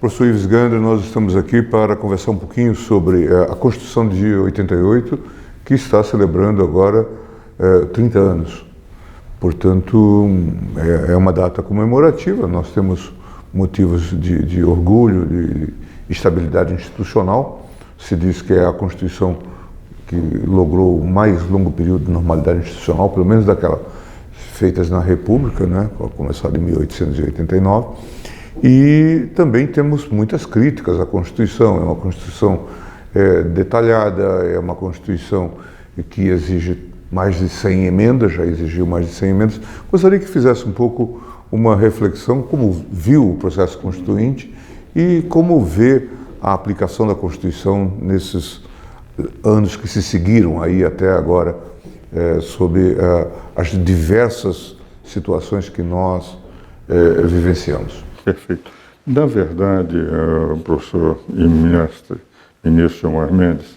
Professor Ives Gander, nós estamos aqui para conversar um pouquinho sobre a Constituição de 88, que está celebrando agora 30 anos. Portanto, é uma data comemorativa, nós temos motivos de orgulho, de estabilidade institucional. Se diz que é a Constituição que logrou o mais longo período de normalidade institucional, pelo menos daquelas feitas na República, né, começada em 1889. E também temos muitas críticas à Constituição. É uma Constituição detalhada, é uma Constituição que exige mais de 100 emendas, já exigiu mais de 100 emendas. Gostaria que fizesse um pouco uma reflexão, como viu o processo constituinte e como vê a aplicação da Constituição nesses anos que se seguiram aí até agora, sobre as diversas situações que nós vivenciamos. Perfeito. Na verdade, professor e ministro Gilmar Mendes,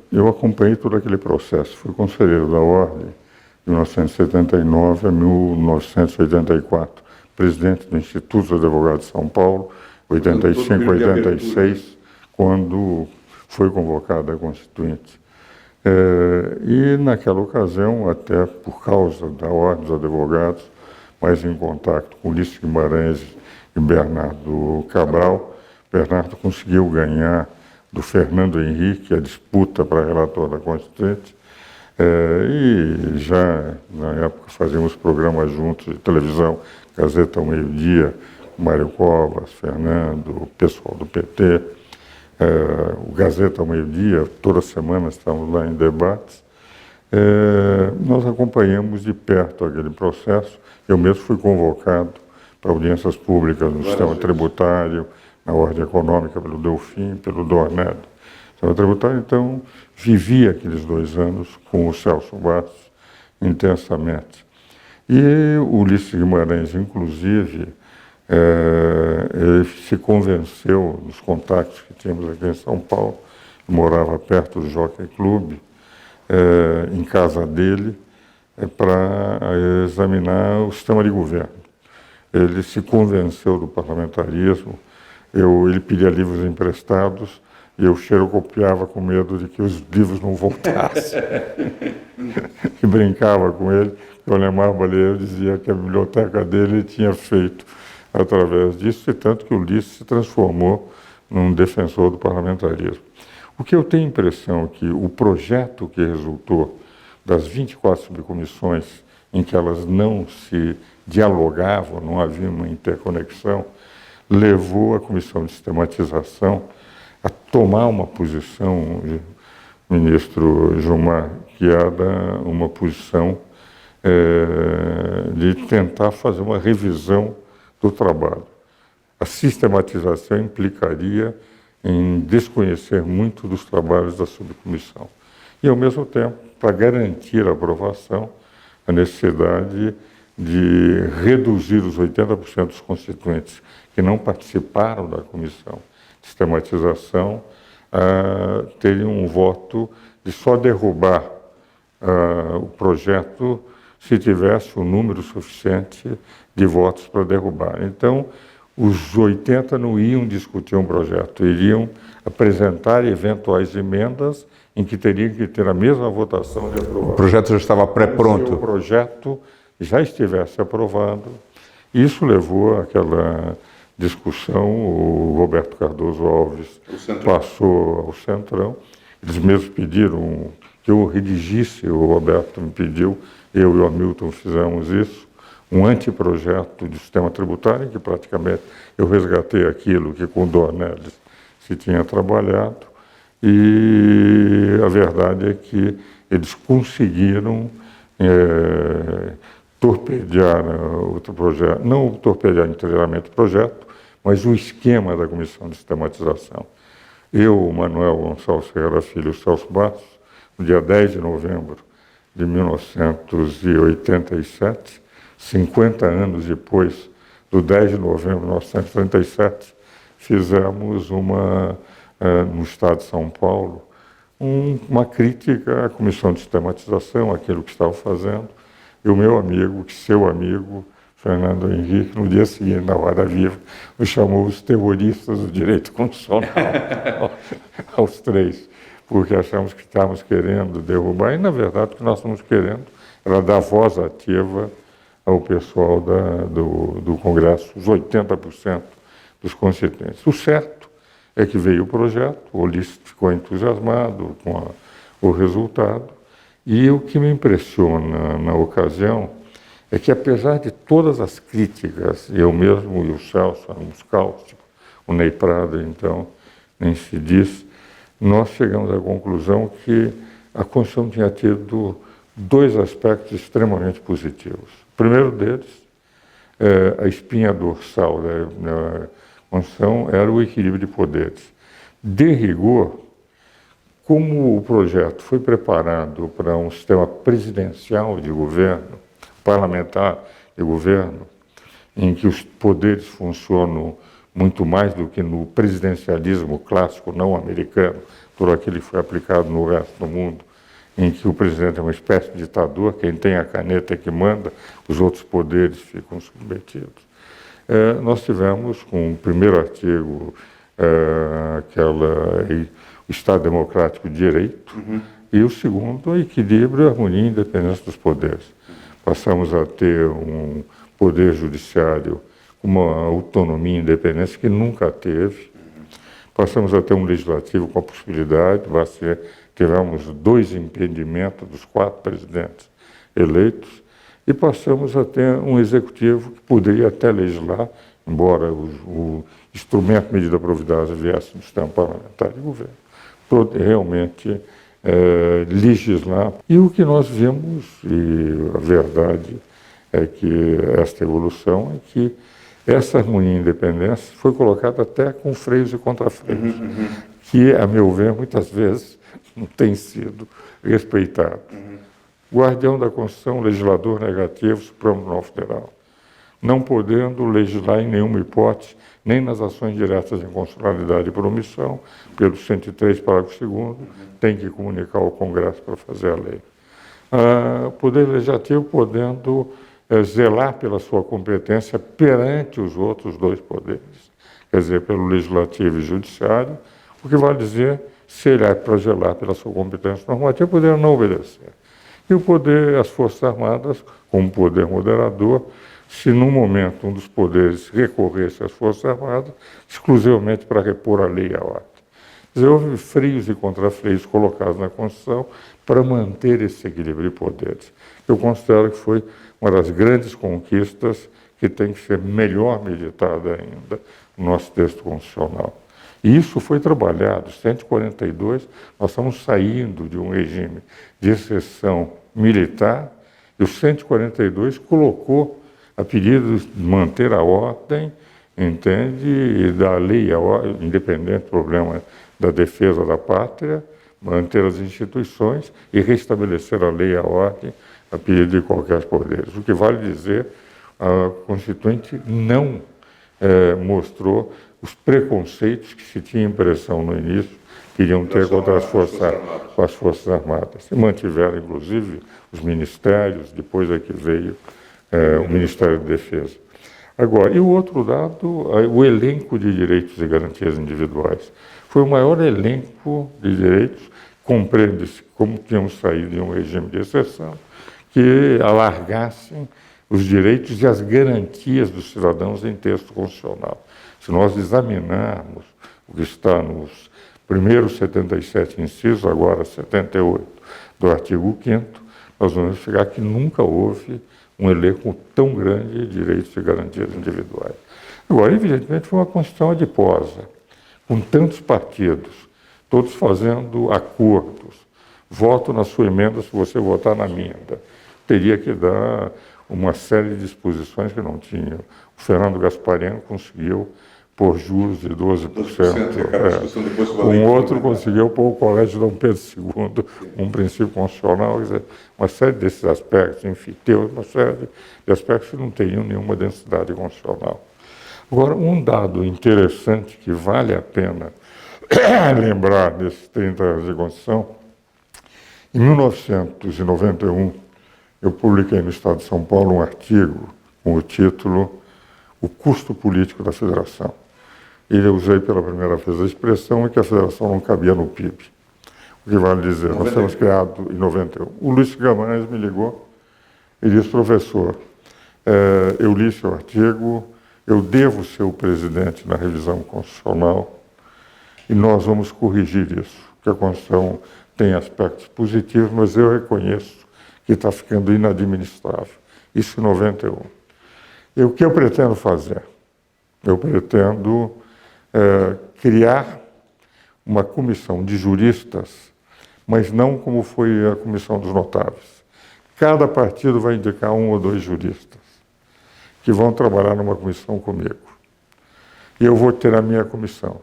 eu acompanhei todo aquele processo. Fui conselheiro da Ordem de 1979 a 1984, presidente do Instituto dos Advogados de São Paulo, 85 a 86, quando foi convocada a Constituinte. E naquela ocasião, até por causa da Ordem dos Advogados, mais em contato com Ulisses Guimarães e Bernardo Cabral, Bernardo conseguiu ganhar do Fernando Henrique a disputa para relator da Constituinte, e já na época fazíamos programas juntos de televisão, Gazeta ao Meio-Dia, Mário Covas, Fernando, o pessoal do PT, o Gazeta ao Meio-Dia, toda semana estamos lá em debates. Nós acompanhamos de perto aquele processo. Eu mesmo fui convocado para audiências públicas no sistema tributário, na ordem econômica pelo Delfim, pelo Dornelles. Sistema tributário, então, vivi aqueles 2 anos com o Celso Bastos intensamente. E o Ulisses Guimarães, inclusive, ele se convenceu nos contatos que tínhamos aqui em São Paulo, morava perto do Jockey Club, em casa dele, para examinar o sistema de governo. Ele se convenceu do parlamentarismo, ele pedia livros emprestados e eu xerocopiava com medo de que os livros não voltassem. E brincava com ele, eu lembrava ali, eu dizia que a biblioteca dele tinha feito através disso, e tanto que o Ulisses se transformou num defensor do parlamentarismo. O que eu tenho a impressão é que o projeto que resultou das 24 subcomissões em que elas não se dialogavam, não havia uma interconexão, levou a Comissão de Sistematização a tomar uma posição, ministro Gilmar, que era uma posição de tentar fazer uma revisão do trabalho. A sistematização implicaria em desconhecer muito dos trabalhos da subcomissão. E, ao mesmo tempo, para garantir a aprovação, a necessidade de reduzir os 80% dos constituintes que não participaram da comissão de sistematização a terem um voto de só derrubar o projeto se tivesse um número suficiente de votos para derrubar. Então, os 80 não iam discutir um projeto, iriam apresentar eventuais emendas em que teriam que ter a mesma votação de aprovação. O projeto já estava pré-pronto. Se o projeto já estivesse aprovado, isso levou àquela discussão, o Roberto Cardoso Alves passou ao Centrão, eles mesmos pediram que eu redigisse, o Roberto me pediu, eu e o Hamilton fizemos isso, um anteprojeto de sistema tributário, em que praticamente eu resgatei aquilo que com o Dornelles se tinha trabalhado, e a verdade é que eles conseguiram torpedear outro projeto, não torpedear inteiramente o projeto, mas o esquema da Comissão de Sistematização. Eu, Manuel Gonçalves Ferreira Filho e o Celso Bastos, no dia 10 de novembro de 1987, 50 anos depois do 10 de novembro de 1937, fizemos no Estado de São Paulo, uma crítica à Comissão de Sistematização, aquilo que estava fazendo, e o meu amigo, seu amigo, Fernando Henrique, no dia seguinte, na Roda Viva, nos chamou os terroristas do direito constitucional, aos três, porque achamos que estávamos querendo derrubar, e na verdade o que nós estamos querendo era dar voz ativa ao pessoal do Congresso, os 80% dos constituintes. O certo é que veio o projeto, o Ulisses ficou entusiasmado com o resultado, e o que me impressiona na ocasião é que, apesar de todas as críticas, eu mesmo e o Celso éramos cáusticos, o Ney Prado, então, nem se diz, nós chegamos à conclusão que a Constituição tinha tido dois aspectos extremamente positivos. O primeiro deles, a espinha dorsal da Constituição, era o equilíbrio de poderes. De rigor, como o projeto foi preparado para um sistema presidencial de governo, parlamentar de governo, em que os poderes funcionam muito mais do que no presidencialismo clássico não americano, por aquele que foi aplicado no resto do mundo, em que o presidente é uma espécie de ditador, quem tem a caneta é que manda, os outros poderes ficam submetidos. Nós tivemos, com o primeiro artigo, o Estado Democrático de Direito, e o segundo, o equilíbrio, a harmonia e independência dos poderes. Passamos a ter um poder judiciário com uma autonomia e independência que nunca teve. Passamos a ter um legislativo com a possibilidade, tivemos 2 impedimentos dos 4 presidentes eleitos, e passamos a ter um executivo que poderia até legislar, embora o instrumento de medida provisória viesse do sistema parlamentar de governo, realmente legislar. E o que nós vimos, e a verdade é que esta evolução é que essa harmonia e independência foi colocada até com freios e contrafreios, que, a meu ver, muitas vezes não tem sido respeitado. Guardião da Constituição, legislador negativo, Supremo Tribunal Federal, não podendo legislar em nenhuma hipótese, nem nas ações diretas de inconstitucionalidade por omissão, pelo 103, parágrafo 2º, tem que comunicar ao Congresso para fazer a lei. Poder Legislativo podendo zelar pela sua competência perante os outros 2 poderes, quer dizer, pelo Legislativo e Judiciário, o que vai dizer, se ele é para zelar pela sua competência normativa, poder não obedecer. E o poder, as Forças Armadas, como poder moderador, se num momento um dos poderes recorresse às Forças Armadas, exclusivamente para repor a lei e a ordem. Quer dizer, houve freios e contrafreios colocados na Constituição para manter esse equilíbrio de poderes. Eu considero que foi uma das grandes conquistas que tem que ser melhor meditada ainda no nosso texto constitucional. E isso foi trabalhado. 142, nós estamos saindo de um regime de exceção militar, e o 142 colocou a pedido de manter a ordem, entende, e da lei, a ordem, independente do problema da defesa da pátria, manter as instituições e restabelecer a lei e a ordem a pedido de qualquer poder. O que vale dizer, a Constituinte não mostrou os preconceitos que se tinha impressão no início que iriam ter contra as Forças Armadas. Se mantiveram, inclusive, os ministérios, depois é que veio o Ministério da Defesa. Agora, e o outro dado, o elenco de direitos e garantias individuais. Foi o maior elenco de direitos, compreende-se, como tínhamos saído de um regime de exceção, que alargassem os direitos e as garantias dos cidadãos em texto constitucional. Se nós examinarmos o que está nos primeiros 77 incisos, agora 78, do artigo 5º, nós vamos verificar que nunca houve um elenco tão grande de direitos e garantias individuais. Agora, evidentemente, foi uma Constituição adiposa, com tantos partidos, todos fazendo acordos. Voto na sua emenda se você votar na minha. Teria que dar uma série de disposições que não tinham. O Fernando Gasparian conseguiu pôr juros de 12%. Um outro conseguiu pôr o Colégio Dom Pedro II, um princípio constitucional, quer dizer, uma série desses aspectos, enfim, tem uma série de aspectos que não teriam nenhuma densidade constitucional. Agora, um dado interessante que vale a pena lembrar desses 30 anos de Constituição, em 1991, eu publiquei no Estado de São Paulo um artigo com o título O Custo Político da Federação. E eu usei pela primeira vez a expressão que a federação não cabia no PIB. O que vale dizer, nós temos criado em 91. O Luiz Guimarães me ligou e disse: professor, eu li seu artigo, eu devo ser o presidente na revisão constitucional e nós vamos corrigir isso, que a Constituição tem aspectos positivos, mas eu reconheço que está ficando inadministrável. Isso em 91. E o que eu pretendo fazer? Eu pretendo criar uma comissão de juristas, mas não como foi a comissão dos notáveis. Cada partido vai indicar 1 ou 2 juristas que vão trabalhar numa comissão comigo. E eu vou ter a minha comissão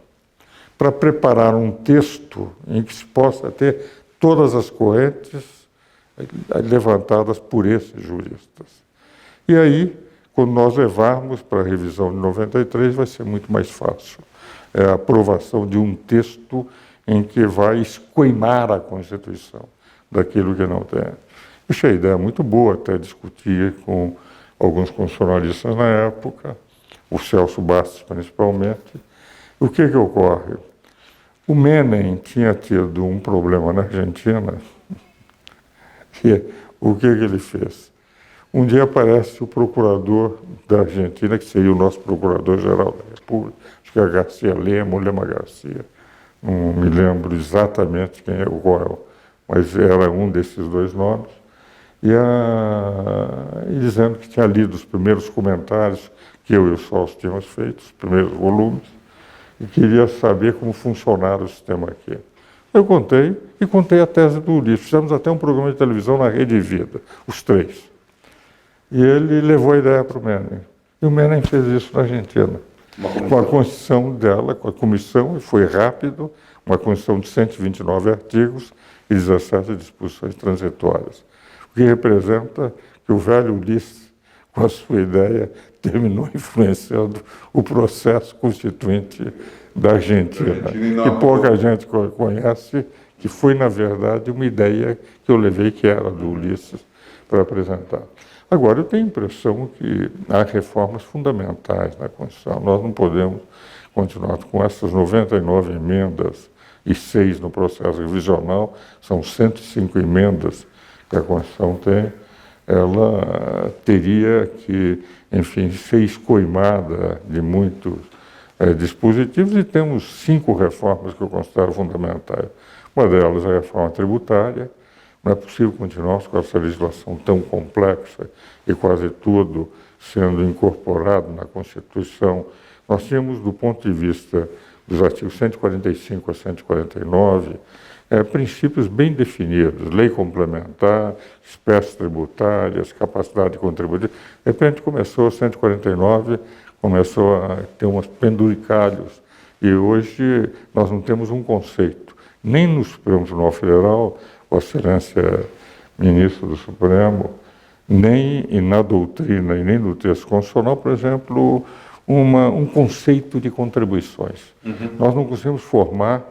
para preparar um texto em que se possa ter todas as correntes levantadas por esses juristas. E aí, quando nós levarmos para a revisão de 93, vai ser muito mais fácil. A aprovação de um texto em que vai escoimar a Constituição daquilo que não tem. Achei a ideia muito boa, até discutir com alguns constitucionalistas na época, o Celso Bastos principalmente. O que ocorre? O Menem tinha tido um problema na Argentina, o que ele fez? Um dia aparece o procurador da Argentina, que seria o nosso procurador-geral da República, acho que é Garcia Lema ou Lema Garcia, não me lembro exatamente quem é o qual, mas era um desses 2 nomes, e dizendo que tinha lido os primeiros comentários que eu e o Celso tínhamos feito, os primeiros volumes, e queria saber como funcionava o sistema aqui. Eu contei a tese do Ulisses. Fizemos até um programa de televisão na Rede Vida, os 3. E ele levou a ideia para o Menem. E o Menem fez isso na Argentina. Com a Constituição dela, com a comissão, e foi rápido, uma Constituição de 129 artigos e 17 disposições transitórias. O que representa que o velho Ulisses, com a sua ideia, terminou influenciando o processo constituinte da Argentina, que pouca gente conhece, que foi, na verdade, uma ideia que eu levei, que era do Ulisses, para apresentar. Agora, eu tenho a impressão que há reformas fundamentais na Constituição. Nós não podemos continuar com essas 99 emendas e 6 no processo revisional, são 105 emendas que a Constituição tem. Ela teria que, enfim, ser escoimada de muitos dispositivos, e temos 5 reformas que eu considero fundamentais. Uma delas é a reforma tributária. Não é possível continuarmos com essa legislação tão complexa e quase tudo sendo incorporado na Constituição. Nós tínhamos, do ponto de vista dos artigos 145 a 149, princípios bem definidos, lei complementar, espécies tributárias, capacidade contributiva. De repente começou 149, começou a ter umas penduricalhos, e hoje nós não temos um conceito, nem no Supremo Tribunal Federal, Vossa Excelência Ministro do Supremo, nem na doutrina e nem no texto constitucional, por exemplo, um conceito de contribuições. Nós não conseguimos formar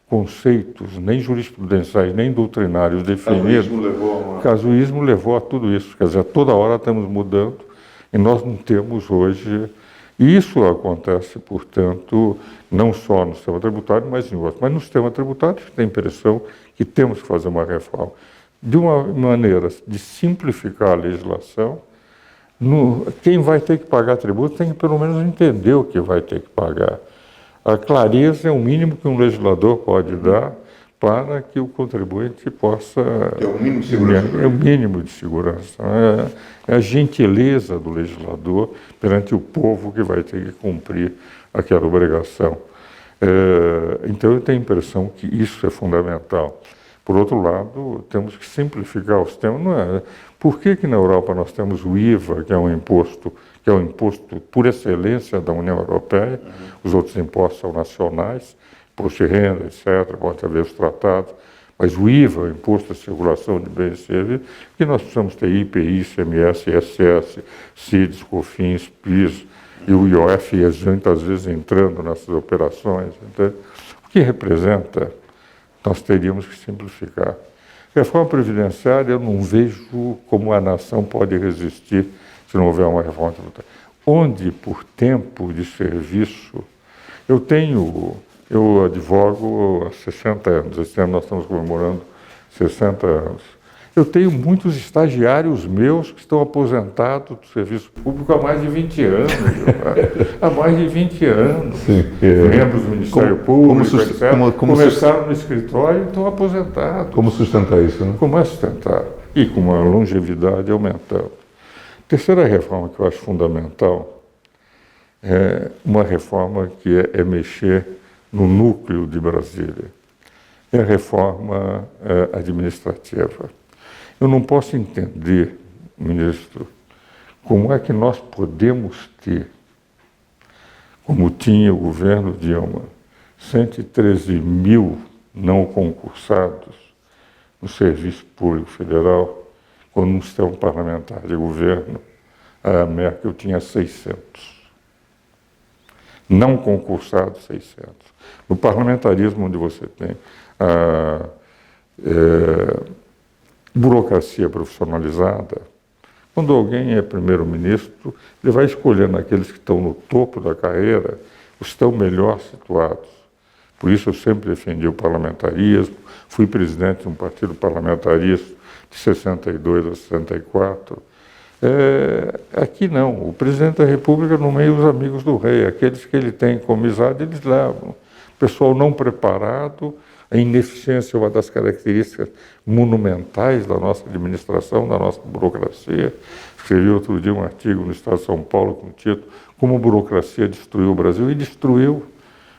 conceitos nem jurisprudenciais, nem doutrinários definidos. O casuísmo levou a tudo isso. Quer dizer, toda hora estamos mudando e nós não temos hoje. E isso acontece, portanto, não só no sistema tributário, mas em outros. Mas no sistema tributário, tem a impressão que temos que fazer uma reforma. De uma maneira de simplificar a legislação, quem vai ter que pagar tributo tem que pelo menos entender o que vai ter que pagar. A clareza é o mínimo que um legislador pode dar para que o contribuinte possa... É o mínimo de segurança. É o mínimo de segurança. É a gentileza do legislador perante o povo que vai ter que cumprir aquela obrigação. Então, eu tenho a impressão que isso é fundamental. Por outro lado, temos que simplificar o sistema. Não é? Por que na Europa nós temos o IVA, que é um imposto por excelência da União Europeia? Os outros impostos são nacionais, imposto de renda, etc., pode haver os tratados, mas o IVA, o Imposto de Circulação de Bens e Serviços, que nós precisamos ter IPI, ICMS, ISS, CIDs, COFINS, PIS, e o IOF, e muitas vezes entrando nessas operações. Entende? O que representa? Nós teríamos que simplificar. Reforma previdenciária, eu não vejo como a nação pode resistir se não houver uma reforma tributária. Onde, por tempo de serviço, eu advogo há 60 anos, esse ano nós estamos comemorando 60 anos. Eu tenho muitos estagiários meus que estão aposentados do serviço público há mais de 20 anos. Há mais de 20 anos. Sim, membros do Ministério Público, etc. Começaram no escritório e estão aposentados. Como sustentar isso, né? Como é sustentar? E com uma longevidade aumentando. Terceira reforma que eu acho fundamental é uma reforma que é mexer no núcleo de Brasília. É a reforma administrativa. Eu não posso entender, ministro, como é que nós podemos ter, como tinha o governo Dilma, 113 mil não concursados no Serviço Público Federal, quando no sistema parlamentar de governo, a Merkel tinha 600. Não concursados, 600. No parlamentarismo, onde você tem a burocracia profissionalizada, quando alguém é primeiro-ministro, ele vai escolhendo aqueles que estão no topo da carreira, os que estão melhor situados. Por isso eu sempre defendi o parlamentarismo, fui presidente de um partido parlamentarista de 62 a 64. Aqui não, o presidente da República nomeia os amigos do rei, aqueles que ele tem como amizade, eles levam. Pessoal não preparado, a ineficiência é uma das características monumentais da nossa administração, da nossa burocracia. Escrevi outro dia um artigo no Estado de São Paulo com o título Como a burocracia destruiu o Brasil, e destruiu,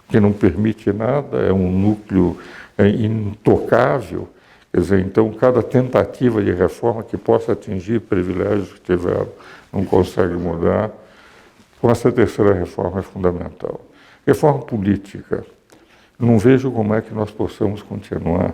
porque não permite nada, é um núcleo intocável. Quer dizer, então, cada tentativa de reforma que possa atingir privilégios que tiveram, não consegue mudar. Então, essa terceira reforma é fundamental. Reforma política. Não vejo como é que nós possamos continuar.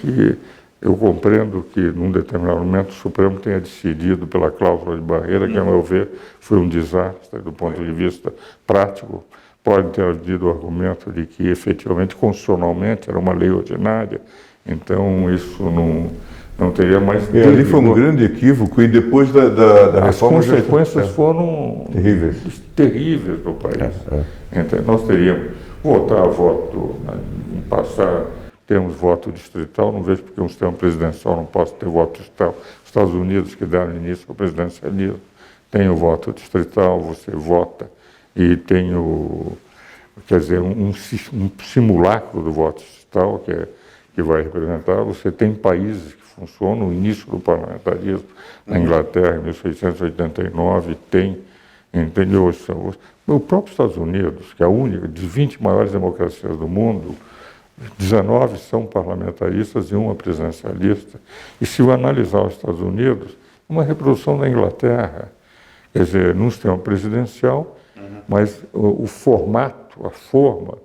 Que eu compreendo que, num determinado momento, o Supremo tenha decidido pela cláusula de barreira, que, a meu ver, foi um desastre do ponto de vista prático. Pode ter havido o argumento de que, efetivamente, constitucionalmente, era uma lei ordinária, então isso não teria mais... ali foi um grande equívoco, e depois da reforma... As consequências foram terríveis para o país. Então, nós teríamos votar voto, temos voto distrital, não vejo porque um sistema presidencial não possa ter voto distrital. Os Estados Unidos, que deram início ao presidencialismo, tem o voto distrital, você vota, e tem um simulacro do voto distrital, que vai representar. Você tem países que funcionam, o início do parlamentarismo, na Inglaterra, em 1689, entendeu? O próprio Estados Unidos, que é a única, das 20 maiores democracias do mundo, 19 são parlamentaristas e uma presidencialista. E se eu analisar os Estados Unidos, é uma reprodução da Inglaterra. Quer dizer, num sistema presidencial, mas o formato, a forma,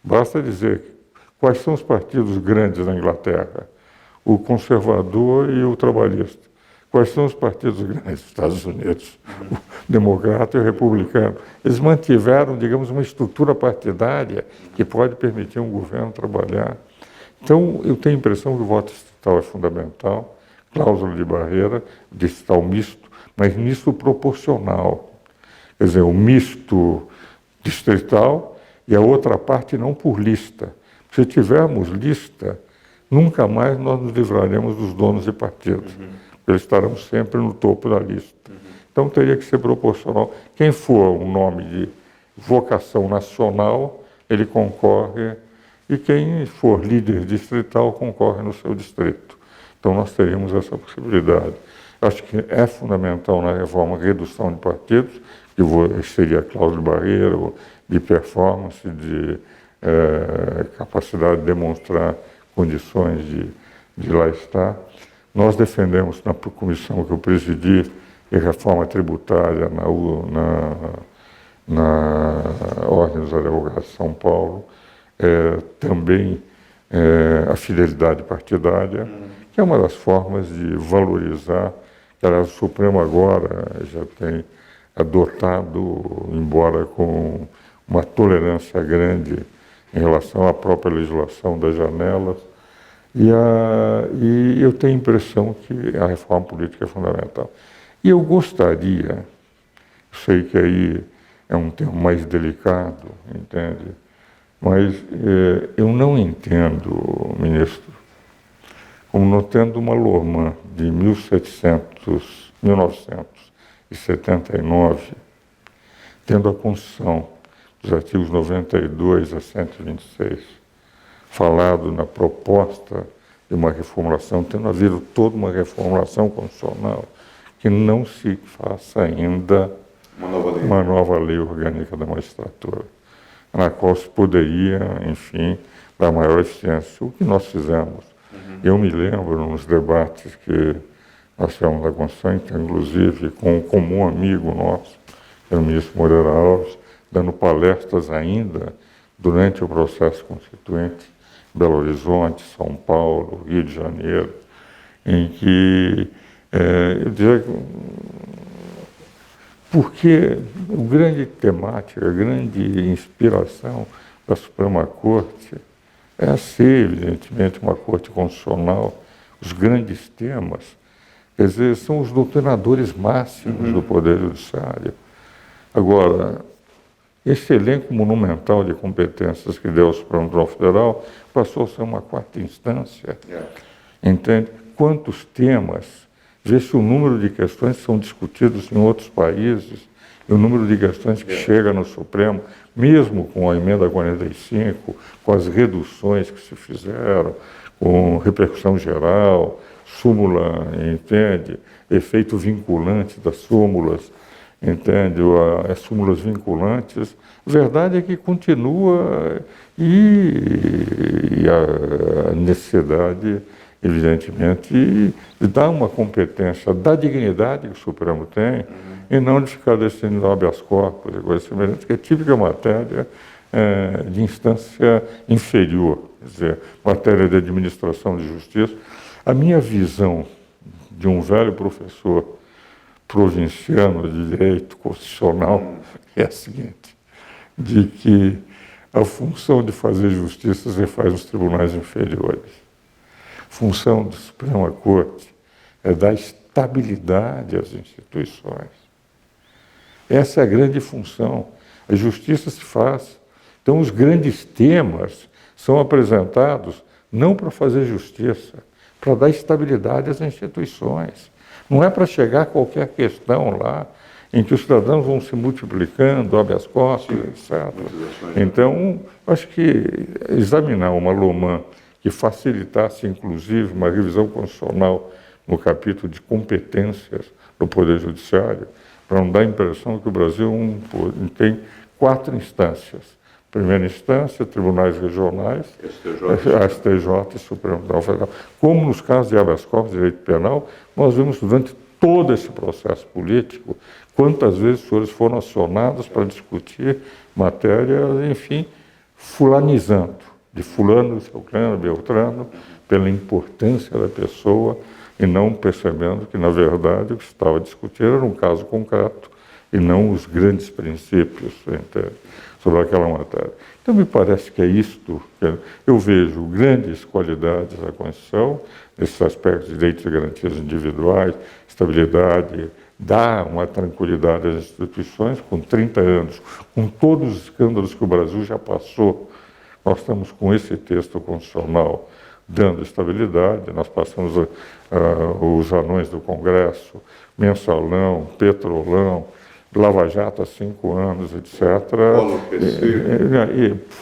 basta dizer quais são os partidos grandes na Inglaterra, o conservador e o trabalhista. Quais são os partidos grandes dos Estados Unidos? O democrata e o republicano. Eles mantiveram, digamos, uma estrutura partidária que pode permitir um governo trabalhar. Então, eu tenho a impressão que o voto distrital é fundamental, cláusula de barreira, distrital misto, mas misto proporcional. Quer dizer, o misto distrital e a outra parte não por lista. Se tivermos lista, nunca mais nós nos livraremos dos donos de partidos. Eles estarão sempre no topo da lista. Então teria que ser proporcional. Quem for um nome de vocação nacional, ele concorre, e quem for líder distrital concorre no seu distrito. Então nós teríamos essa possibilidade. Acho que é fundamental na reforma a redução de partidos, que seria a cláusula de barreira, de performance, de capacidade de demonstrar condições de lá estar. Nós defendemos na comissão que eu presidi a reforma tributária na Ordem dos Advogados de São Paulo, também a fidelidade partidária, que é uma das formas de valorizar, que o Supremo agora já tem adotado, embora com uma tolerância grande em relação à própria legislação das janelas. E eu tenho a impressão que a reforma política é fundamental. E eu gostaria, sei que aí é um tema mais delicado, entende? Mas eu não entendo, ministro, como não tendo uma Lorman de 1979, tendo a Constituição dos artigos 92 a 126, falado na proposta de uma reformulação, tendo havido toda uma reformulação constitucional, que não se faça ainda uma nova lei orgânica da magistratura, na qual se poderia, enfim, dar maior eficiência. O que nós fizemos, eu me lembro nos debates que nós tivemos na Constituição, inclusive com um comum amigo nosso, que era o ministro Moreira Alves, dando palestras ainda durante o processo constituinte, Belo Horizonte, São Paulo, Rio de Janeiro, em que eu dizia que porque a grande temática, a grande inspiração da Suprema Corte é ser, evidentemente, uma Corte Constitucional, os grandes temas, quer dizer, são os doutrinadores máximos do Poder Judiciário. Agora, esse elenco monumental de competências que deu ao Supremo Tribunal Federal passou a ser uma quarta instância. Entende? Quantos temas, vê se o número de questões que são discutidas em outros países e o número de questões que chega no Supremo, mesmo com a emenda 45, com as reduções que se fizeram, com repercussão geral, súmula, entende? Efeito vinculante das súmulas, entende? As súmulas vinculantes. A verdade é que continua e a necessidade, evidentemente, de dar uma competência da dignidade que o Supremo tem e não de ficar destinando habeas corpus e coisas semelhantes, que é típica matéria de instância inferior, quer dizer, matéria de administração de justiça. A minha visão de um velho professor provinciano de direito constitucional é a seguinte, de que a função de fazer justiça se faz nos tribunais inferiores. A função da Suprema Corte é dar estabilidade às instituições. Essa é a grande função. A justiça se faz. Então, os grandes temas são apresentados não para fazer justiça, para dar estabilidade às instituições. Não é para chegar a qualquer questão lá em que os cidadãos vão se multiplicando, habeas corpus, etc. Então, acho que examinar uma LOMAN que facilitasse, inclusive, uma revisão constitucional no capítulo de competências do Poder Judiciário, para não dar a impressão que o Brasil tem 4 instâncias. Primeira instância, tribunais regionais, STJ e Supremo Tribunal Federal. Como nos casos de habeas corpus, direito penal, nós vimos durante todo esse processo político quantas vezes os senhores foram acionados para discutir matérias, enfim, fulanizando, de fulano, ciclano, beltrano, pela importância da pessoa e não percebendo que, na verdade, o que se estava discutindo era um caso concreto e não os grandes princípios sobre aquela matéria. Então, me parece que é isto. Eu vejo grandes qualidades da Constituição, nesses aspectos de direitos e garantias individuais, estabilidade, dá uma tranquilidade às instituições, com 30 anos, com todos os escândalos que o Brasil já passou, nós estamos com esse texto constitucional dando estabilidade, nós passamos os anões do Congresso, mensalão, petrolão, Lava Jato há 5 anos, etc.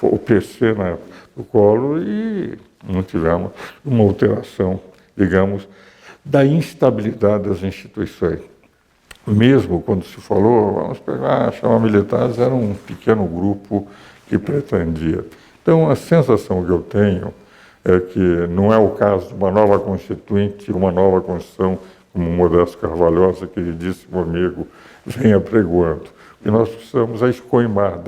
O PC na época do Collor e não tivemos uma alteração, digamos, da instabilidade das instituições. Mesmo quando se falou, vamos pegar, chamar militares, era um pequeno grupo que pretendia. Então, a sensação que eu tenho é que não é o caso de uma nova Constituinte, uma nova Constituição, como o Modesto Carvalhosa, queridíssimo amigo, vem apregoando. E nós precisamos escoimar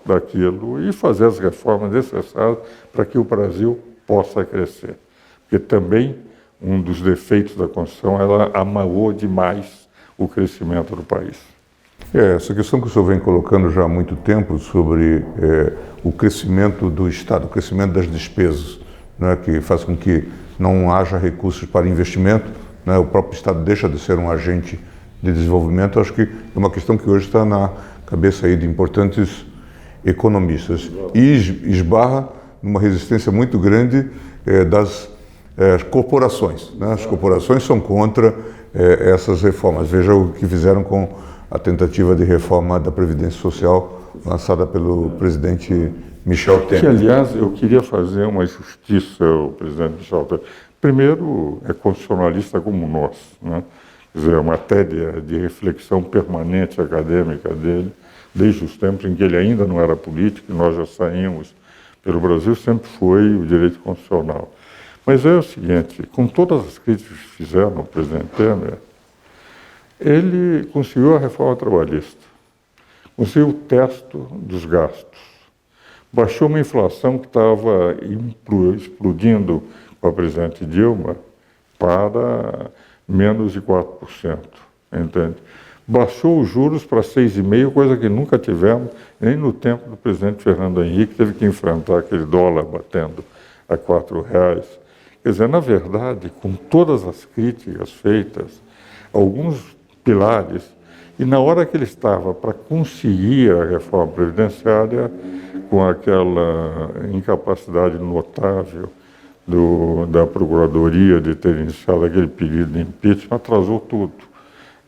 daquilo e fazer as reformas necessárias para que o Brasil possa crescer. Porque também um dos defeitos da Constituição, ela amarrou demais o crescimento do país. Essa questão que o senhor vem colocando já há muito tempo sobre o crescimento do Estado, o crescimento das despesas, né, que faz com que não haja recursos para investimento, né, o próprio Estado deixa de ser um agente de desenvolvimento, acho que é uma questão que hoje está na cabeça aí de importantes economistas e esbarra numa resistência muito grande das corporações, né? As corporações são contra essas reformas. Veja o que fizeram com a tentativa de reforma da Previdência Social lançada pelo presidente Michel Temer. Que, aliás, eu queria fazer uma justiça ao presidente Michel Temer. Primeiro, é constitucionalista como nós, né? Quer dizer, é uma matéria de reflexão permanente acadêmica dele, desde os tempos em que ele ainda não era político, e nós já saímos pelo Brasil, sempre foi o direito constitucional. Mas é o seguinte, com todas as críticas que fizeram ao presidente Temer, ele conseguiu a reforma trabalhista, conseguiu o teto dos gastos, baixou uma inflação que estava explodindo com a presidente Dilma para menos de 4%, entende? Baixou os juros para 6,5%, coisa que nunca tivemos, nem no tempo do presidente Fernando Henrique, teve que enfrentar aquele dólar batendo a R$4. Quer dizer, na verdade, com todas as críticas feitas, alguns pilares, e na hora que ele estava para conseguir a reforma previdenciária, com aquela incapacidade notável da Procuradoria de ter iniciado aquele pedido de impeachment, atrasou tudo.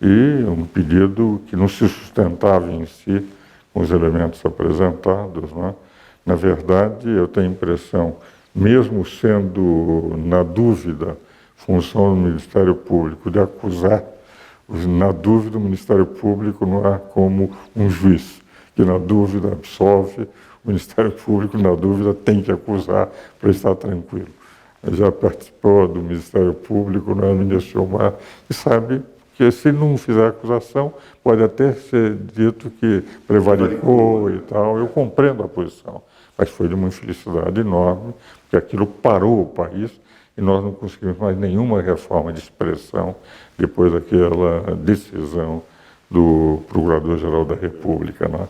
E um pedido que não se sustentava em si com os elementos apresentados, né? Na verdade, eu tenho a impressão, mesmo sendo, na dúvida, função do Ministério Público de acusar, na dúvida o Ministério Público não é como um juiz, que na dúvida absolve, o Ministério Público na dúvida tem que acusar para estar tranquilo. Já participou do Ministério Público, não é, ministro Gilmar, e sabe que se não fizer acusação, pode até ser dito que prevaricou e tal. Eu compreendo a posição, mas foi de uma infelicidade enorme, porque aquilo parou o país e nós não conseguimos mais nenhuma reforma de expressão depois daquela decisão do Procurador-Geral da República, né?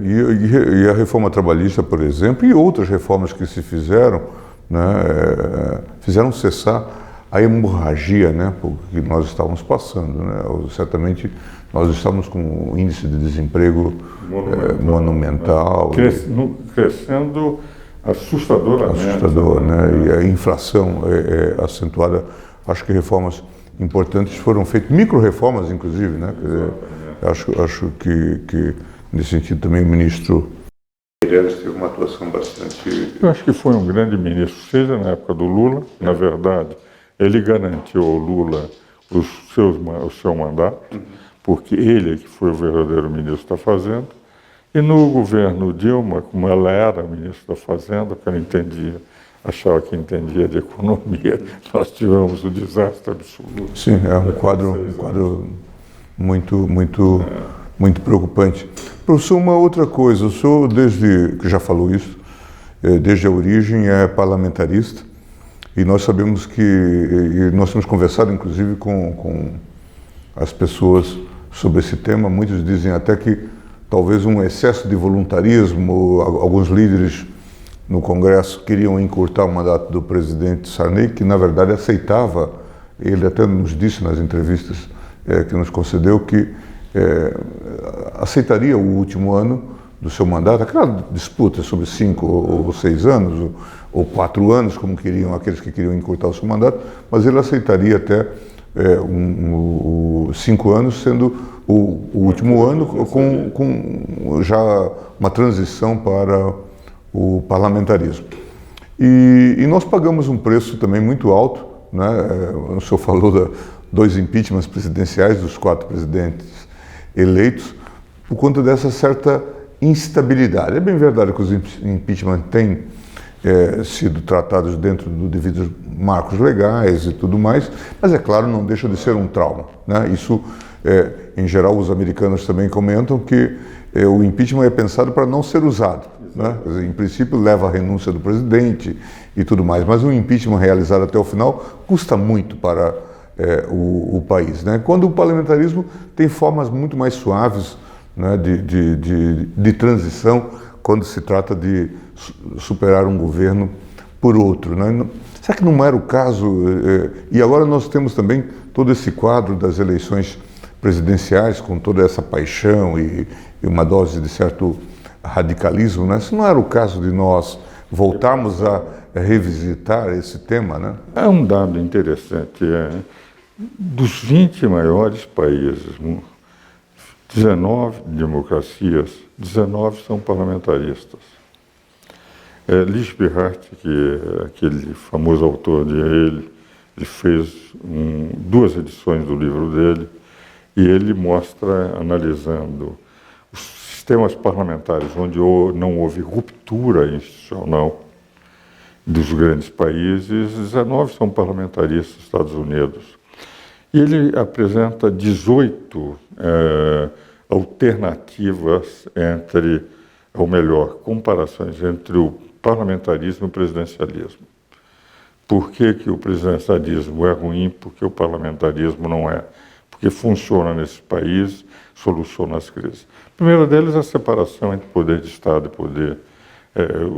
E a reforma trabalhista, por exemplo, e outras reformas que se fizeram, né, fizeram cessar a hemorragia, né, que nós estávamos passando, né? Certamente nós estávamos com um índice de desemprego monumental. Crescendo assustadoramente. Assustador, né? E a inflação acentuada. Acho que reformas importantes foram feitas, micro-reformas, inclusive, né? Quer dizer, acho que, nesse sentido, também o ministro Meirelles teve uma atuação bastante... Eu acho que foi um grande ministro, seja na época do Lula, na verdade, ele garantiu ao Lula o seu mandato, porque ele é que foi o verdadeiro ministro da Fazenda, e no governo Dilma, como ela era ministra da Fazenda, porque ela achava que entendia de economia, nós tivemos um desastre absoluto. Sim, é um quadro muito preocupante. Professor, uma outra coisa, o senhor, desde que já falou isso, desde a origem é parlamentarista, e nós sabemos e nós temos conversado, inclusive, com as pessoas sobre esse tema. Muitos dizem até que talvez um excesso de voluntarismo, alguns líderes no Congresso queriam encurtar o mandato do presidente Sarney, que na verdade aceitava, ele até nos disse nas entrevistas que nos concedeu, que aceitaria o último ano do seu mandato, aquela disputa sobre 5 ou 6 anos, ou 4 anos, como queriam aqueles que queriam encurtar o seu mandato, mas ele aceitaria até 5 anos, sendo o último ano com já uma transição para o parlamentarismo. E nós pagamos um preço também muito alto, né? O senhor falou de 2 impeachments presidenciais dos 4 presidentes eleitos, por conta dessa certa instabilidade. É bem verdade que os impeachments têm sido tratados dentro do devido marcos legais e tudo mais, mas é claro, não deixa de ser um trauma, né? Isso, em geral, os americanos também comentam que o impeachment é pensado para não ser usado, né? Quer dizer, em princípio, leva à renúncia do presidente e tudo mais, mas um impeachment realizado até o final custa muito para o país, né? Quando o parlamentarismo tem formas muito mais suaves, né, de transição, quando se trata de superar um governo por outro, né? Será que não era o caso? E agora nós temos também todo esse quadro das eleições presidenciais com toda essa paixão e uma dose de certo radicalismo, né? Isso não era o caso de nós voltarmos a revisitar esse tema, né? Há um dado interessante, dos 20 maiores países, 19 democracias, 19 são parlamentaristas. Lichtenberg, que é aquele famoso autor ele fez 2 edições do livro dele, e ele mostra, analisando os sistemas parlamentares onde não houve ruptura institucional dos grandes países, 19 são parlamentaristas, Estados Unidos. E ele apresenta 18 alternativas ou melhor, comparações entre o parlamentarismo e o presidencialismo. Por que o presidencialismo é ruim? Porque o parlamentarismo não é. Porque funciona nesses países, soluciona as crises. A primeira deles é a separação entre poder de Estado e poder,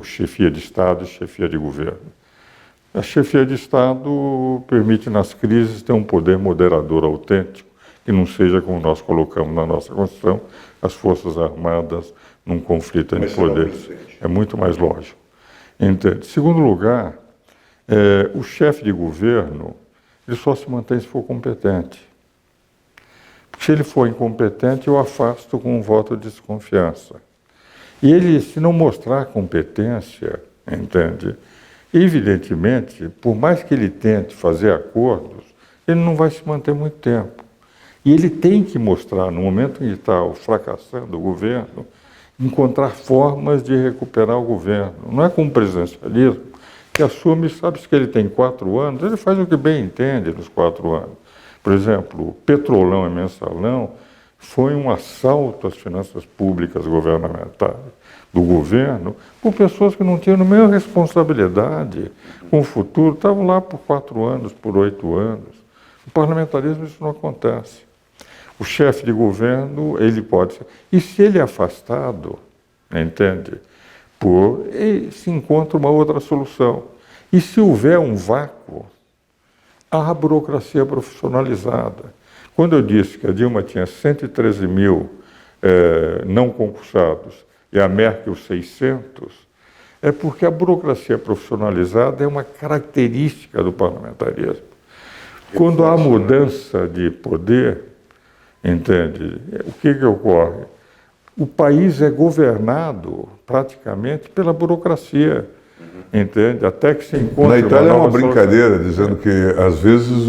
chefia de Estado e chefia de governo. A chefia de Estado permite, nas crises, ter um poder moderador autêntico, que não seja como nós colocamos na nossa Constituição, as Forças Armadas num conflito entre poderes. É muito mais lógico. Entende? Em segundo lugar, o chefe de governo ele só se mantém se for competente. Porque se ele for incompetente, eu afasto com um voto de desconfiança. E ele, se não mostrar competência, entende? Evidentemente, por mais que ele tente fazer acordos, ele não vai se manter muito tempo. E ele tem que mostrar, no momento em que está fracassando o governo, encontrar formas de recuperar o governo. Não é como o presidencialismo, que assume, sabe que ele tem 4 anos, ele faz o que bem entende nos 4 anos. Por exemplo, o Petrolão e Mensalão foi um assalto às finanças públicas governamentais do governo por pessoas que não tinham a mesma responsabilidade com o futuro, estavam lá por 4 anos, por 8 anos. No parlamentarismo isso não acontece. O chefe de governo, ele pode ser... E se ele é afastado, entende? Se encontra uma outra solução. E se houver um vácuo, há a burocracia profissionalizada. Quando eu disse que a Dilma tinha 113 mil não concursados e a Merkel 600, é porque a burocracia profissionalizada é uma característica do parlamentarismo. Quando há mudança de poder, entende? O que ocorre? O país é governado praticamente pela burocracia, entende? Até que se encontre. Na Itália é uma brincadeira, dizendo que às vezes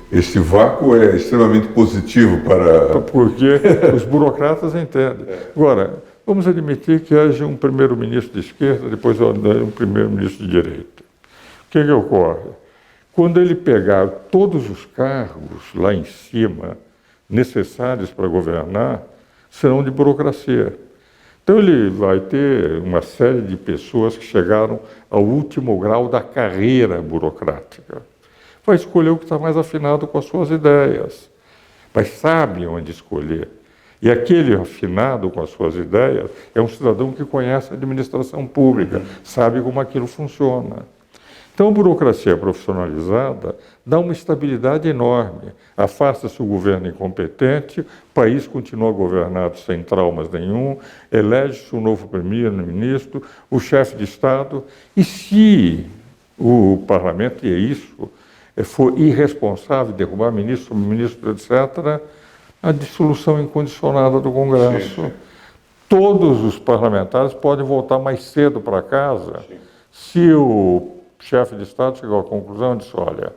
esse vácuo é extremamente positivo para... Porque os burocratas entendem. Agora, vamos admitir que haja um primeiro-ministro de esquerda, depois um primeiro-ministro de direita. O que ocorre? Quando ele pegar todos os cargos lá em cima necessários para governar, serão de burocracia. Então ele vai ter uma série de pessoas que chegaram ao último grau da carreira burocrática. Vai escolher o que está mais afinado com as suas ideias, mas sabe onde escolher. E aquele afinado com as suas ideias é um cidadão que conhece a administração pública, sabe como aquilo funciona. Então, a burocracia profissionalizada dá uma estabilidade enorme. Afasta-se o governo incompetente, o país continua governado sem traumas nenhum, elege-se um novo primeiro-ministro, o chefe de Estado. E se o parlamento, e é isso, for irresponsável, derrubar ministro, etc., a dissolução incondicionada do Congresso. Sim. Todos os parlamentares podem voltar mais cedo para casa. Sim. Se o chefe de Estado chegou à conclusão e disse, olha,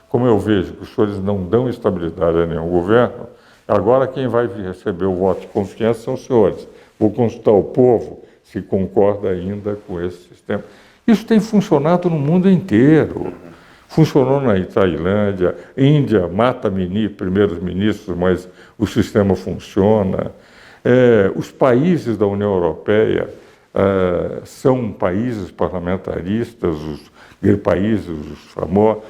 como eu vejo que os senhores não dão estabilidade a nenhum governo, agora quem vai receber o voto de confiança são os senhores. Vou consultar o povo se concorda ainda com esse sistema. Isso tem funcionado no mundo inteiro. Funcionou na Tailândia, Índia mata primeiros ministros, mas o sistema funciona. Os países da União Europeia são países parlamentaristas, os famosos.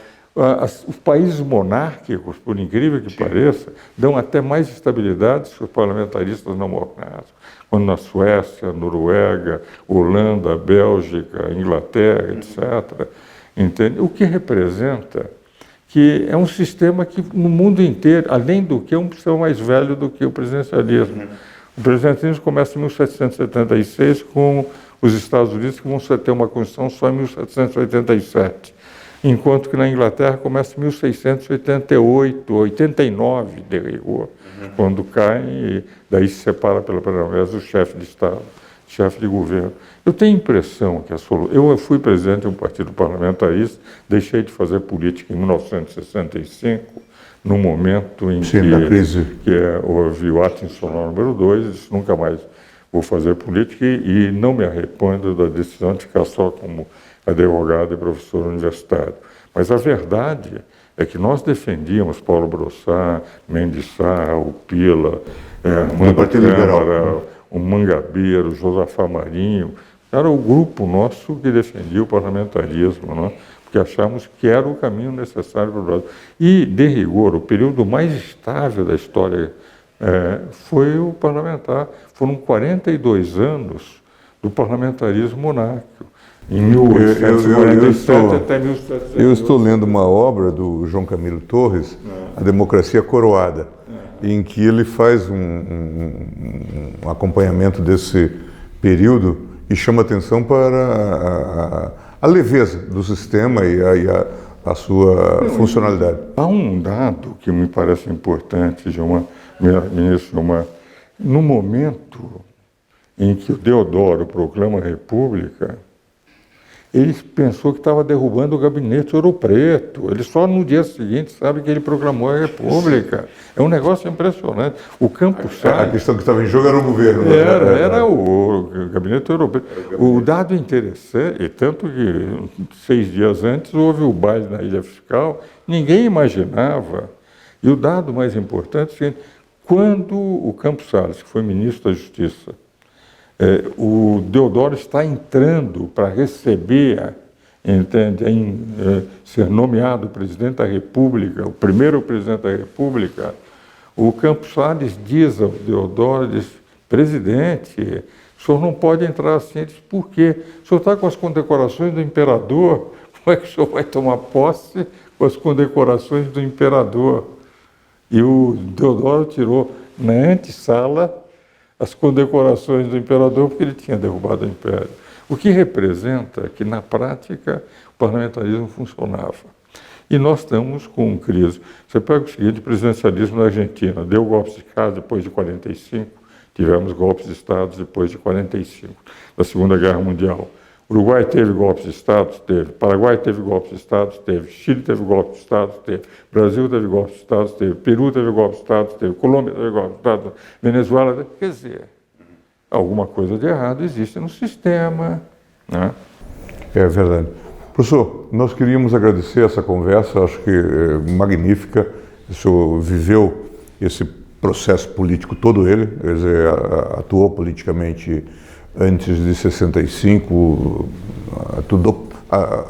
Os países monárquicos, por incrível que pareça, dão até mais estabilidade se os parlamentaristas não monárquicos. Quando na Suécia, Noruega, Holanda, Bélgica, Inglaterra, etc. Entende? O que representa que é um sistema que no mundo inteiro, além do que, é um sistema mais velho do que o presidencialismo. O presidencialismo começa em 1776 com os Estados Unidos, que vão ter uma Constituição só em 1787, enquanto que na Inglaterra começa em 1688, 89 de rigor, quando cai e daí se separa pela primeira vez o chefe de Estado, chefe de governo. Eu tenho a impressão que eu fui presidente de um partido parlamentarista, deixei de fazer política em 1965, no momento em houve o ato insurrecional número 2, disse, nunca mais vou fazer política e não me arrependo da decisão de ficar só como advogado e professor universitário. Mas a verdade é que nós defendíamos Paulo Brossard, Mendes Sá, o Pila, Amanda Câmara, o Mangabeiro, Josafá Marinho. Era o grupo nosso que defendia o parlamentarismo, não é? Porque achamos que era o caminho necessário para o Brasil. E, de rigor, o período mais estável da história foi o parlamentar. Foram 42 anos do parlamentarismo monárquico, em 1847 até 1700. Eu estou lendo uma obra do João Camilo Torres, A Democracia Coroada, em que ele faz um acompanhamento desse período e chama atenção para a leveza do sistema e a sua funcionalidade. Há um dado que me parece importante, ministro, no momento em que o Deodoro proclama a República, ele pensou que estava derrubando o gabinete Ouro Preto. Ele só no dia seguinte sabe que ele proclamou a República. É um negócio impressionante. O Campos Salles... A questão que estava em jogo era o governo. Era o gabinete Ouro Preto. O dado interessante, e tanto que 6 dias antes houve o baile na Ilha Fiscal, ninguém imaginava. E o dado mais importante é o seguinte, quando o Campos Salles, que foi ministro da Justiça, o Deodoro está entrando para receber, ser nomeado presidente da República, o primeiro presidente da República, o Campos Salles diz ao Deodoro, diz, presidente, o senhor não pode entrar assim. Ele diz, por quê? O senhor está com as condecorações do imperador, como é que o senhor vai tomar posse com as condecorações do imperador? E o Deodoro tirou na antessala as condecorações do imperador, porque ele tinha derrubado o império. O que representa que, na prática, o parlamentarismo funcionava. E nós estamos com crise. Você pega o seguinte, o presidencialismo na Argentina, deu golpes de Estado depois de 45, tivemos golpes de Estado depois de 45, da Segunda Guerra Mundial. Uruguai teve golpes de Estado? Teve. Paraguai teve golpes de Estado? Teve. Chile teve golpes de Estado? Teve. Brasil teve golpes de Estado? Teve. Peru teve golpes de Estado? Teve. Colômbia teve golpes de Estado? Venezuela teve. Quer dizer, alguma coisa de errado existe no sistema, né? É verdade. Professor, nós queríamos agradecer essa conversa, acho que magnífica. O senhor viveu esse processo político todo ele, quer dizer, atuou politicamente antes de 65,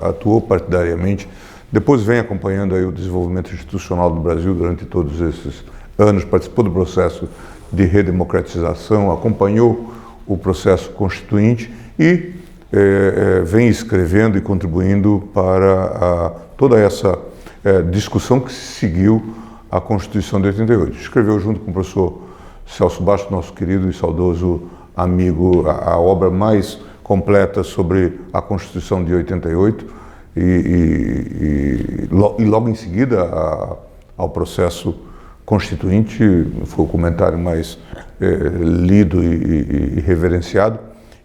atuou partidariamente, depois vem acompanhando aí o desenvolvimento institucional do Brasil durante todos esses anos, participou do processo de redemocratização, acompanhou o processo constituinte e vem escrevendo e contribuindo para toda essa discussão que se seguiu à Constituição de 88. Escreveu junto com o professor Celso Bastos, nosso querido e saudoso amigo, a obra mais completa sobre a Constituição de 88 e logo em seguida ao processo constituinte, foi o comentário mais lido e reverenciado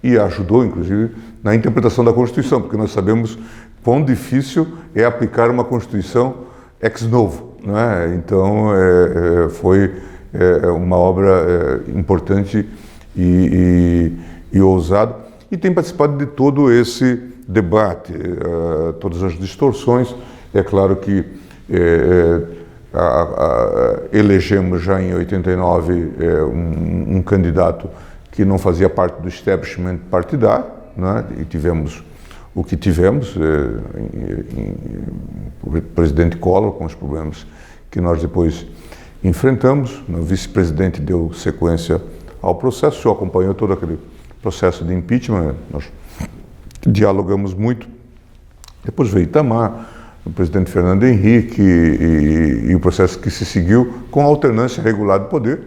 e ajudou, inclusive, na interpretação da Constituição, porque nós sabemos quão difícil é aplicar uma Constituição ex novo, não é? Então, foi uma obra importante e ousado, e tem participado de todo esse debate, todas as distorções. É claro que elegemos já em 89 um candidato que não fazia parte do establishment partidário, né? E tivemos o que tivemos, o presidente Collor, com os problemas que nós depois enfrentamos. O vice-presidente deu sequência ao processo, o senhor acompanhou todo aquele processo de impeachment, nós dialogamos muito. Depois veio Itamar, do presidente Fernando Henrique e o processo que se seguiu com a alternância regular do poder,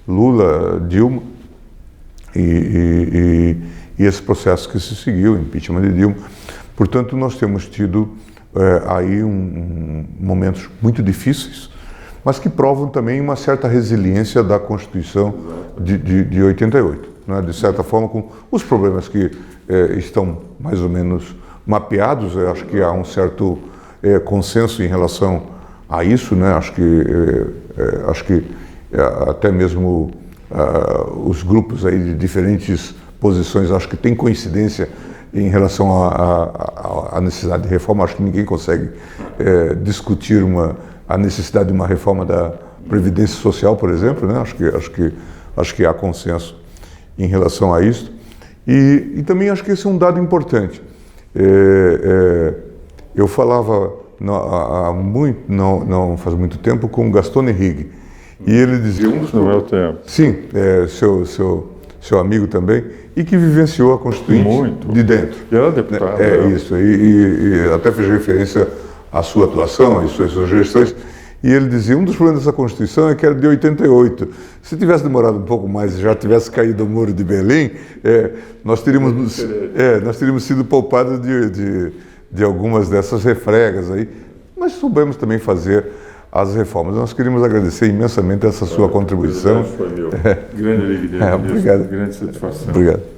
Lula, Dilma, e esse processo que se seguiu, o impeachment de Dilma. Portanto, nós temos tido aí momentos muito difíceis, mas que provam também uma certa resiliência da Constituição de 88. Né? De certa forma, com os problemas que estão mais ou menos mapeados, eu acho que há um certo consenso em relação a isso, né? Acho que até mesmo os grupos aí de diferentes posições, acho que tem coincidência em relação à necessidade de reforma. Acho que ninguém consegue discutir a necessidade de uma reforma da Previdência Social, por exemplo, né? Acho que há consenso em relação a isso. E também acho que esse é um dado importante. Eu falava não faz muito tempo com o Gaston Henrique, e ele dizia... No meu tempo. Sim, seu amigo também, e que vivenciou a Constituinte muito de dentro. E era deputado. Isso, e até fez referência à sua atuação, às suas sugestões, e ele dizia, um dos problemas dessa Constituição é que era de 88. Se tivesse demorado um pouco mais e já tivesse caído o Muro de Berlim, nós teríamos sido poupados de algumas dessas refregas aí, mas soubemos também fazer as reformas. Nós queríamos agradecer imensamente essa sua contribuição. Foi meu. Grande alegria. Obrigado. Grande satisfação. Obrigado.